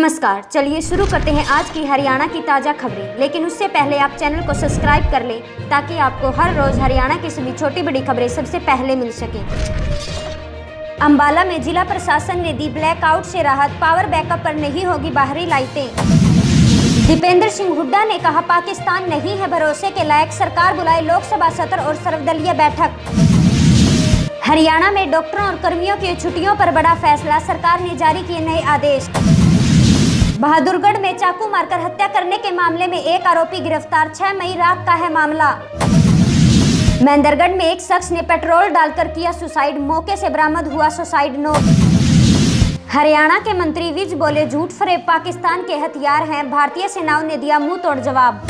नमस्कार, चलिए शुरू करते हैं आज की हरियाणा की ताज़ा खबरें। लेकिन उससे पहले आप चैनल को सब्सक्राइब कर लें ताकि आपको हर रोज हरियाणा की सभी छोटी बड़ी खबरें सबसे पहले मिल सकें। अंबाला में जिला प्रशासन ने दी ब्लैकआउट से राहत, पावर बैकअप पर नहीं होगी बाहरी लाइटें। दीपेंद्र सिंह हुड्डा ने कहा, पाकिस्तान नहीं है भरोसे के लायक, सरकार बुलाए लोकसभा सत्र और सर्वदलीय बैठक। हरियाणा में डॉक्टरों और कर्मियों की छुट्टियों पर बड़ा फैसला, सरकार ने जारी किए नए आदेश। बहादुरगढ़ में चाकू मारकर हत्या करने के मामले में एक आरोपी गिरफ्तार, 6 मई रात का है मामला। महेंद्रगढ़ में एक शख्स ने पेट्रोल डालकर किया सुसाइड, मौके से बरामद हुआ सुसाइड नोट। हरियाणा के मंत्री विज बोले, झूठ फरेब पाकिस्तान के हथियार हैं, भारतीय सेनाओं ने दिया मुंह तोड़ जवाब।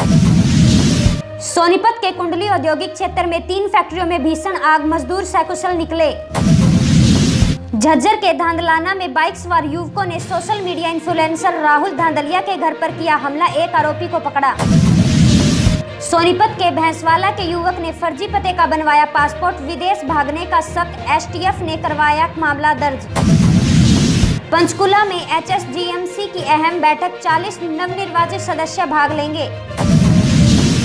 सोनीपत के कुंडली औद्योगिक क्षेत्र में 3 फैक्ट्रियों में भीषण आग, मजदूर सकुशल निकले। झज्जर के धांधलाना में बाइक सवार युवकों ने सोशल मीडिया इन्फ्लुएंसर राहुल धांधलिया के घर पर किया हमला, एक आरोपी को पकड़ा। सोनीपत के भैंसवाला के युवक ने फर्जी पते का बनवाया पासपोर्ट, विदेश भागने का शक, एसटीएफ ने करवाया मामला दर्ज। पंचकुला में एचएसजीएमसी की अहम बैठक, 40 नवनिर्वाचित सदस्य भाग लेंगे।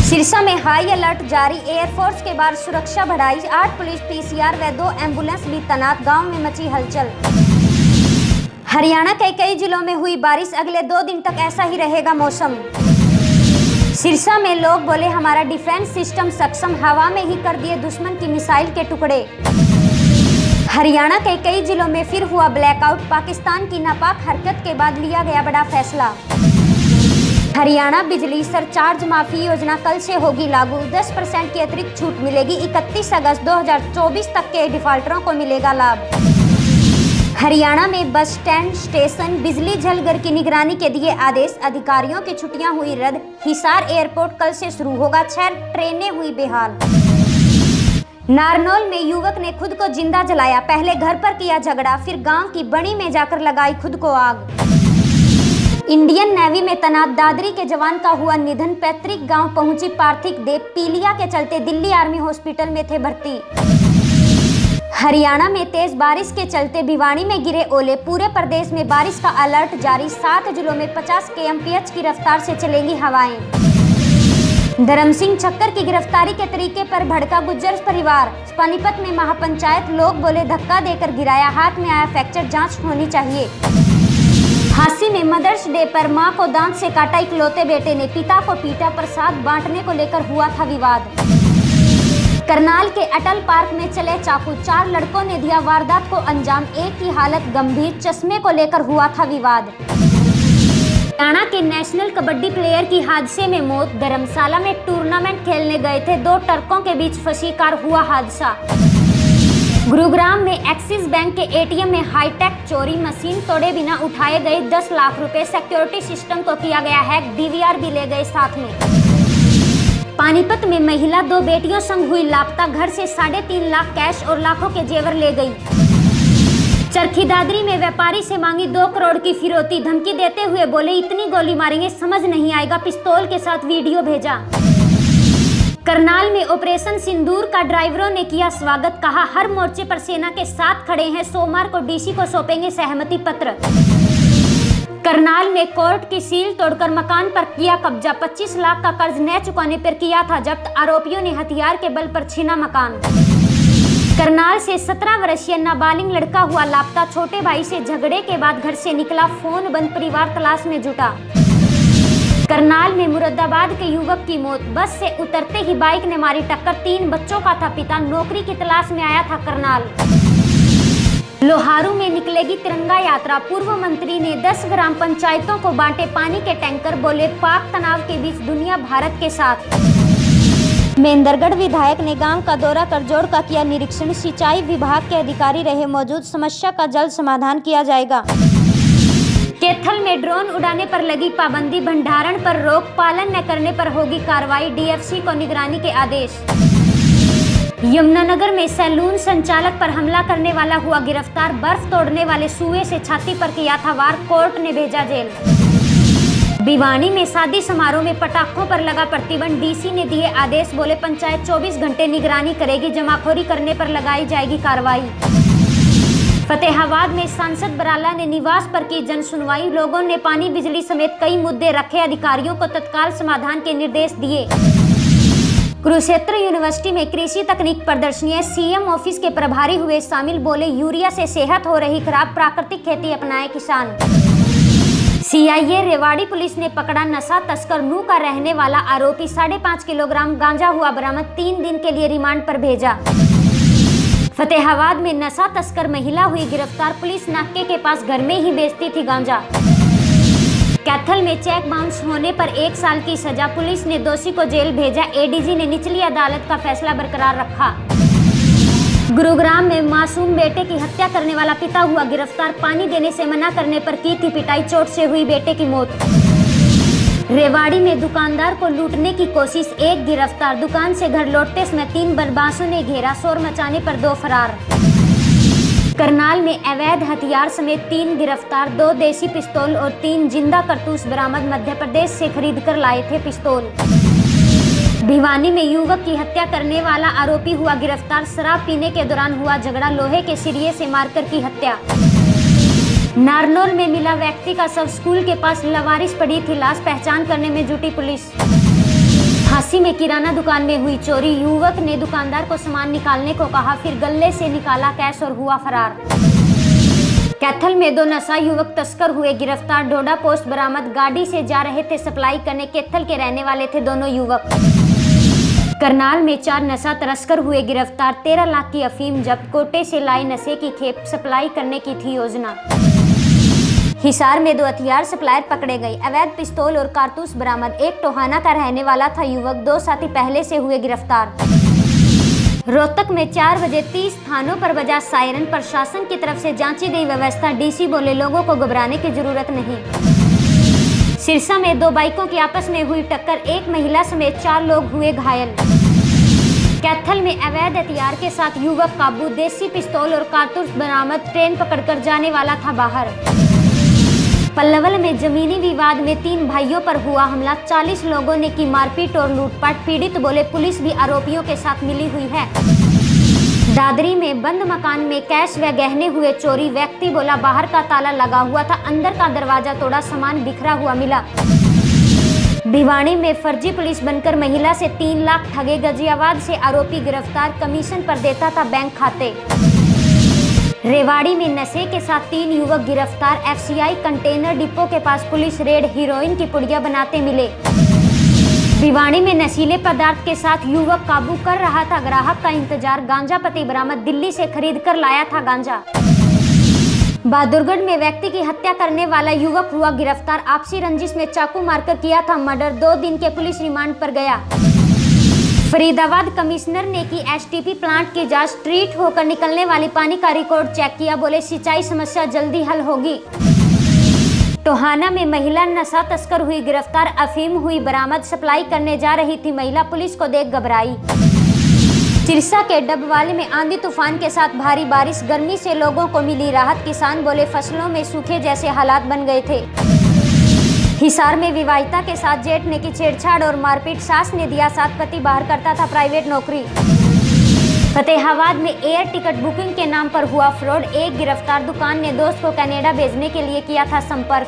सिरसा में हाई अलर्ट जारी, एयरफोर्स के बाद सुरक्षा बढ़ाई, 8 पुलिस पीसीआर व 2 एम्बुलेंस भी तैनात, गांव में मची हलचल। हरियाणा के कई जिलों में हुई बारिश, अगले 2 दिन तक ऐसा ही रहेगा मौसम। सिरसा में लोग बोले, हमारा डिफेंस सिस्टम सक्षम, हवा में ही कर दिए दुश्मन की मिसाइल के टुकड़े। हरियाणा के कई जिलों में फिर हुआ ब्लैकआउट, पाकिस्तान की नापाक हरकत के बाद लिया गया बड़ा फैसला। हरियाणा बिजली सरचार्ज माफी योजना कल से होगी लागू, 10% की अतिरिक्त छूट मिलेगी, 31 अगस्त 2024 तक के डिफाल्टरों को मिलेगा लाभ। हरियाणा में बस स्टैंड, स्टेशन, बिजली जलघर की निगरानी के दिए आदेश, अधिकारियों की छुट्टियां हुई रद्द। हिसार एयरपोर्ट कल से शुरू होगा, 6 ट्रेनें हुई बेहाल। नारनौल में युवक ने खुद को जिंदा जलाया, पहले घर पर किया झगड़ा, फिर गांव की बणी में जाकर लगाई खुद को आग। इंडियन नेवी में तैनात दादरी के जवान का हुआ निधन, पैतृक गांव पहुंची पार्थिव देह, पीलिया के चलते दिल्ली आर्मी हॉस्पिटल में थे भर्ती। हरियाणा में तेज बारिश के चलते भिवानी में गिरे ओले, पूरे प्रदेश में बारिश का अलर्ट जारी, 7 जिलों में 50 kmph की रफ्तार से चलेंगी हवाएं। धर्म सिंह छक्कर की गिरफ्तारी के तरीके पर भड़का गुज्जर परिवार, पानीपत में महापंचायत, लोग बोले धक्का देकर गिराया, हाथ में आया फ्रैक्चर, जांच होनी चाहिए। हांसी में मदर्स डे पर मां को दांत से काटा, इकलौते बेटे ने पिता को पीटा, प्रसाद बांटने को लेकर हुआ था विवाद। करनाल के अटल पार्क में चले चाकू, 4 लड़कों ने दिया वारदात को अंजाम, एक की हालत गंभीर, चश्मे को लेकर हुआ था विवाद। हरियाणा के नेशनल कबड्डी प्लेयर की हादसे में मौत, धर्मशाला में टूर्नामेंट खेलने गए थे, 2 ट्रकों के बीच फंसी कार, हुआ हादसा। गुरुग्राम में एक्सिस बैंक के एटीएम में हाईटेक चोरी, मशीन तोड़े बिना उठाए गए 10 लाख रुपए, सिक्योरिटी सिस्टम को किया गया हैक, डीवीआर भी ले गए साथ में। पानीपत में महिला 2 बेटियों संग हुई लापता, घर से 3.5 लाख कैश और लाखों के जेवर ले गई। चरखी दादरी में व्यापारी से मांगी 2 करोड़ की फिरौती, धमकी देते हुए बोले इतनी गोली मारेंगे समझ नहीं आएगा, पिस्तौल के साथ वीडियो भेजा। करनाल में ऑपरेशन सिंदूर का ड्राइवरों ने किया स्वागत, कहा हर मोर्चे पर सेना के साथ खड़े हैं, सोमवार को डीसी को सौंपेंगे सहमति पत्र। करनाल में कोर्ट की सील तोड़कर मकान पर किया कब्जा, 25 लाख का कर्ज न चुकाने पर किया था जब्त, आरोपियों ने हथियार के बल पर छीना मकान। करनाल से 17 वर्षीय नाबालिग लड़का हुआ लापता, छोटे भाई से झगड़े के बाद घर से निकला, फोन बंद, परिवार तलाश में जुटा। करनाल में मुरादाबाद के युवक की मौत, बस से उतरते ही बाइक ने मारी टक्कर, 3 बच्चों का था पिता, नौकरी की तलाश में आया था करनाल। लोहारू में निकलेगी तिरंगा यात्रा, पूर्व मंत्री ने 10 ग्राम पंचायतों को बांटे पानी के टैंकर, बोले पाक तनाव के बीच दुनिया भारत के साथ। महेंद्रगढ़ विधायक ने गांव का दौरा कर जोड़ का किया निरीक्षण, सिंचाई विभाग के अधिकारी रहे मौजूद, समस्या का जल्द समाधान किया जाएगा। कैथल में ड्रोन उड़ाने पर लगी पाबंदी, भंडारण पर रोक, पालन न करने पर होगी कार्रवाई, डीएफसी को निगरानी के आदेश। यमुनानगर में सैलून संचालक पर हमला करने वाला हुआ गिरफ्तार, बर्फ तोड़ने वाले सुए से छाती पर किया था वार, कोर्ट ने भेजा जेल। भिवानी में शादी समारोह में पटाखों पर लगा प्रतिबंध, डीसी ने दिए आदेश, बोले पंचायत 24 घंटे निगरानी करेगी, जमाखोरी करने पर लगाई जाएगी कार्रवाई। फतेहाबाद में सांसद बराला ने निवास पर की जन सुनवाई। लोगों ने पानी बिजली समेत कई मुद्दे रखे, अधिकारियों को तत्काल समाधान के निर्देश दिए। कुरुक्षेत्र यूनिवर्सिटी में कृषि तकनीक प्रदर्शनी, सीएम ऑफिस के प्रभारी हुए शामिल, बोले यूरिया से सेहत हो रही खराब, प्राकृतिक खेती अपनाए किसान। सीआईए रेवाड़ी पुलिस ने पकड़ा नशा तस्कर नू का रहने वाला आरोपी, 5.5 किलोग्राम गांजा हुआ बरामद, 3 दिन के लिए रिमांड पर भेजा। फतेहाबाद में नशा तस्कर महिला हुई गिरफ्तार, पुलिस नाके के पास घर में ही बेचती थी गांजा। कैथल में चेक बाउंस होने पर 1 साल की सजा, पुलिस ने दोषी को जेल भेजा। एडीजी ने निचली अदालत का फैसला बरकरार रखा। गुरुग्राम में मासूम बेटे की हत्या करने वाला पिता हुआ गिरफ्तार, पानी देने से मना करने पर की थी पिटाई, चोट से हुई बेटे की मौत। रेवाड़ी में दुकानदार को लूटने की कोशिश, 1 गिरफ्तार, दुकान से घर लौटते समय 3 बदमाशों ने घेरा, शोर मचाने पर 2 फरार। करनाल में अवैध हथियार समेत 3 गिरफ्तार, 2 देसी पिस्तौल और 3 जिंदा कारतूस बरामद, मध्य प्रदेश से खरीद कर लाए थे पिस्तौल। भिवानी में युवक की हत्या करने वाला आरोपी हुआ गिरफ्तार, शराब पीने के दौरान हुआ झगड़ा, लोहे के सिरिये से मारकर की हत्या। नारनौल में मिला व्यक्ति का शव, स्कूल के पास लवारिस पड़ी थी लाश, पहचान करने में जुटी पुलिस। झांसी में किराना दुकान में हुई चोरी, युवक ने दुकानदार को सामान निकालने को कहा, फिर गल्ले से निकाला कैश और हुआ फरार। कैथल में 2 नशा युवक तस्कर हुए गिरफ्तार, डोडा पोस्ट बरामद, गाड़ी से जा रहे थे सप्लाई करने, कैथल के रहने वाले थे दोनों युवक। करनाल में 4 नशा तस्कर हुए गिरफ्तार, 13 लाख की अफीम जब्त, कोटे से लाई नशे की खेप, सप्लाई करने की थी योजना। हिसार में 2 हथियार सप्लायर पकड़े गए, अवैध पिस्तौल और कारतूस बरामद, 1 टोहाना का रहने वाला था युवक, 2 साथी पहले से हुए गिरफ्तार। रोहतक में 4 बजे 30 थानों पर बजा सायरन, प्रशासन की तरफ से जांची गई व्यवस्था, डीसी बोले लोगों को घबराने की जरूरत नहीं। सिरसा में 2 बाइकों की आपस में हुई टक्कर, 1 महिला समेत 4 लोग हुए घायल। कैथल में अवैध हथियार के साथ युवक काबू, देसी पिस्तौल और कारतूस बरामद, ट्रेन पकड़कर जाने वाला था बाहर। पल्लवल में जमीनी विवाद में 3 भाइयों पर हुआ हमला, 40 लोगों ने की मारपीट और लूटपाट, पीड़ित बोले पुलिस भी आरोपियों के साथ मिली हुई है। दादरी में बंद मकान में कैश व गहने हुए चोरी, व्यक्ति बोला बाहर का ताला लगा हुआ था, अंदर का दरवाजा तोड़ा, सामान बिखरा हुआ मिला। भिवानी में फर्जी पुलिस बनकर महिला से 3 लाख ठगे, गाजियाबाद से आरोपी गिरफ्तार, कमीशन पर देता था बैंक खाते। रेवाड़ी में नशे के साथ 3 युवक गिरफ्तार, एफसीआई कंटेनर डिपो के पास पुलिस रेड, हीरोइन की पुड़िया बनाते मिले। भिवानी में नशीले पदार्थ के साथ युवक काबू कर रहा था, ग्राहक का इंतजार, गांजा पत्ती बरामद, दिल्ली से खरीद कर लाया था गांजा। बहादुरगढ़ में व्यक्ति की हत्या करने वाला युवक हुआ गिरफ्तार, आपसी रंजिश में चाकू मारकर किया था मर्डर, 2 दिन के पुलिस रिमांड पर गया। फरीदाबाद कमिश्नर ने की एसटीपी प्लांट की जांच, ट्रीट होकर निकलने वाली पानी का रिकॉर्ड चेक किया, बोले सिंचाई समस्या जल्दी हल होगी। टोहाना में महिला नशा तस्कर हुई गिरफ्तार, अफीम हुई बरामद, सप्लाई करने जा रही थी महिला, पुलिस को देख घबराई। सिरसा के डबवाली में आंधी तूफान के साथ भारी बारिश, गर्मी से लोगों को मिली राहत, किसान बोले फसलों में सूखे जैसे हालात बन गए थे। हिसार में विवाहिता के साथ जेठ ने की छेड़छाड़ और मारपीट, सास ने दिया साथ, पति बाहर करता था प्राइवेट नौकरी। फतेहाबाद में एयर टिकट बुकिंग के नाम पर हुआ फ्रॉड, 1 गिरफ्तार, दुकान ने दोस्त को कनाडा भेजने के लिए किया था संपर्क।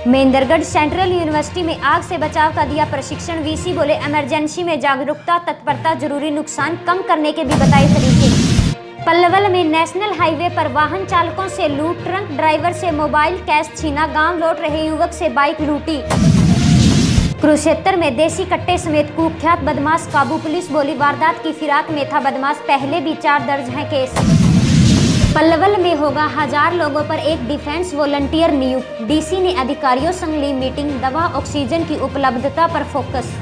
महेंद्रगढ़ सेंट्रल यूनिवर्सिटी में आग से बचाव का दिया प्रशिक्षण, वीसी बोले इमरजेंसी में जागरूकता तत्परता जरूरी, नुकसान कम करने के भी बताए तरीके। पल्लवल में नेशनल हाईवे पर वाहन चालकों से लूट, ट्रक ड्राइवर से मोबाइल कैश छीना, गांव लौट रहे युवक से बाइक लूटी। कुरुक्षेत्र में देसी कट्टे समेत कुख्यात बदमाश काबू, पुलिस बोली वारदात की फिराक में था बदमाश, पहले भी 4 दर्ज हैं केस। पल्लवल में होगा 1000 लोगों पर एक डिफेंस वॉलंटियर नियुक्त, डीसी ने अधिकारियों संग ली मीटिंग, दवा ऑक्सीजन की उपलब्धता पर फोकस।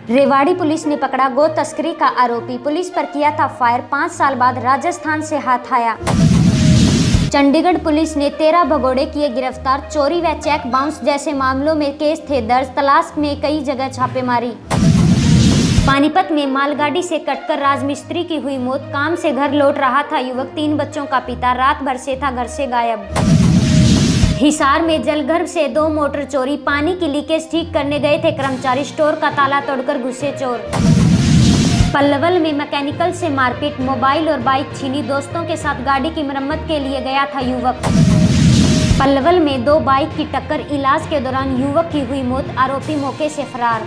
रेवाड़ी पुलिस ने पकड़ा गो तस्करी का आरोपी, पुलिस पर किया था फायर, 5 साल बाद राजस्थान से हाथ आया। चंडीगढ़ पुलिस ने 13 भगोड़े किए गिरफ्तार, चोरी व चेक बाउंस जैसे मामलों में केस थे दर्ज, तलाश में कई जगह छापेमारी। पानीपत में मालगाड़ी से कटकर राजमिस्त्री की हुई मौत, काम से घर लौट रहा था युवक, 3 बच्चों का पिता, रात भर से था घर से गायब। हिसार में जलघर से 2 मोटर चोरी, पानी की लीकेज ठीक करने गए थे कर्मचारी, स्टोर का ताला तोड़कर घुसे चोर। पल्लवल में मैकेनिकल से मारपीट, मोबाइल और बाइक छीनी, दोस्तों के साथ गाड़ी की मरम्मत के लिए गया था युवक। पल्लवल में 2 बाइक की टक्कर, इलाज के दौरान युवक की हुई मौत, आरोपी मौके से फरार।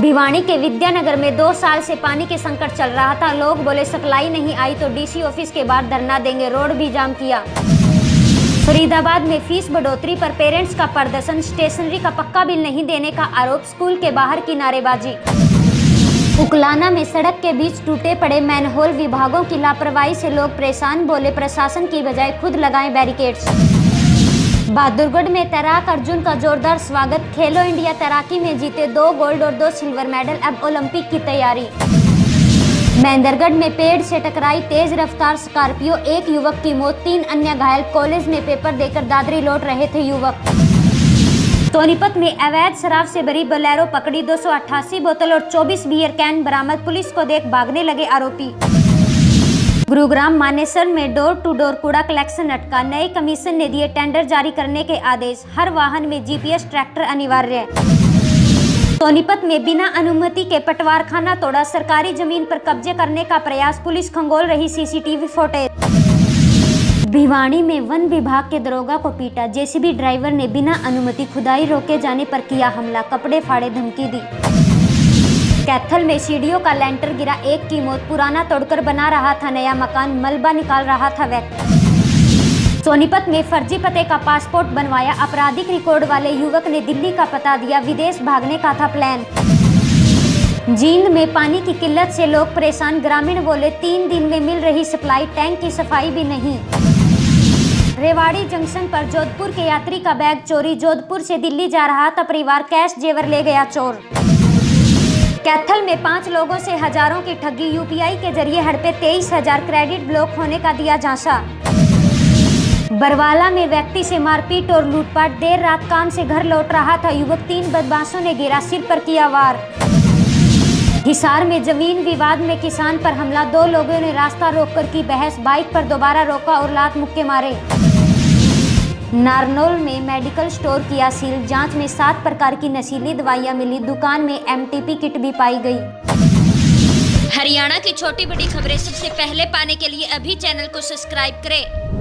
भिवानी के विद्यानगर में 2 साल से पानी के संकट चल रहा था। लोग बोले सप्लाई नहीं आई तो डीसी ऑफिस के बाहर धरना देंगे, रोड भी जाम किया। फरीदाबाद में फीस बढ़ोतरी पर पेरेंट्स का प्रदर्शन, स्टेशनरी का पक्का बिल नहीं देने का आरोप, स्कूल के बाहर की नारेबाजी। उकलाना में सड़क के बीच टूटे पड़े मैनहोल, विभागों की लापरवाही से लोग परेशान, बोले प्रशासन की बजाय खुद लगाएं बैरिकेड्स। बहादुरगढ़ में तैराक अर्जुन का जोरदार स्वागत, खेलो इंडिया तैराकी में जीते 2 गोल्ड और 2 सिल्वर मेडल, अब ओलंपिक की तैयारी। महेंद्रगढ़ में पेड़ से टकराई तेज रफ्तार स्कॉर्पियो, 1 युवक की मौत, 3 अन्य घायल, कॉलेज में पेपर देकर दादरी लौट रहे थे युवक। सोनीपत में अवैध शराब से भरी बोलेरो पकड़ी, 288 बोतल और 24 बियर कैन बरामद, पुलिस को देख भागने लगे आरोपी। गुरुग्राम मानेसर में डोर टू डोर कूड़ा कलेक्शन अटका, नए कमीशन ने दिए टेंडर जारी करने के आदेश, हर वाहन में जीपीएस ट्रैक्टर अनिवार्य। सोनीपत में बिना अनुमति के पटवारखाना तोड़ा, सरकारी जमीन पर कब्जे करने का प्रयास, पुलिस खंगोल रही सीसीटीवी फुटेज। भिवानी में वन विभाग के दरोगा को पीटा, जेसीबी ड्राइवर ने बिना अनुमति खुदाई रोके जाने पर किया हमला, कपड़े फाड़े, धमकी दी। कैथल में सीढ़ियों का लेंटर गिरा, 1 की मौत, पुराना तोड़कर बना रहा था नया मकान, मलबा निकाल रहा था व्यक्ति। सोनीपत में फर्जी पते का पासपोर्ट बनवाया, आपराधिक रिकॉर्ड वाले युवक ने दिल्ली का पता दिया, विदेश भागने का था प्लान। जींद में पानी की किल्लत से लोग परेशान, ग्रामीण बोले 3 दिन में मिल रही सप्लाई, टैंक की सफाई भी नहीं। रेवाड़ी जंक्शन पर जोधपुर के यात्री का बैग चोरी, जोधपुर से दिल्ली जा रहा था परिवार, कैश जेवर ले गया चोर। कैथल में 5 लोगों से हजारों की ठगी, यूपीआई के जरिए हड़पे 23,000, क्रेडिट ब्लॉक होने का दिया झांसा। बरवाला में व्यक्ति से मारपीट और लूटपाट, देर रात काम से घर लौट रहा था युवक, 3 बदमाशों ने घेरा, सिर पर किया वार। हिसार में जमीन विवाद में किसान पर हमला, 2 लोगों ने रास्ता रोककर की बहस, बाइक पर दोबारा रोका और लात मुक्के मारे। नारनौल में मेडिकल स्टोर किया सील, जांच में 7 प्रकार की नशीली दवाइयां मिली, दुकान में एमटीपी किट भी पाई गई। हरियाणा की छोटी बड़ी खबरें सबसे पहले पाने के लिए अभी चैनल को सब्सक्राइब करें।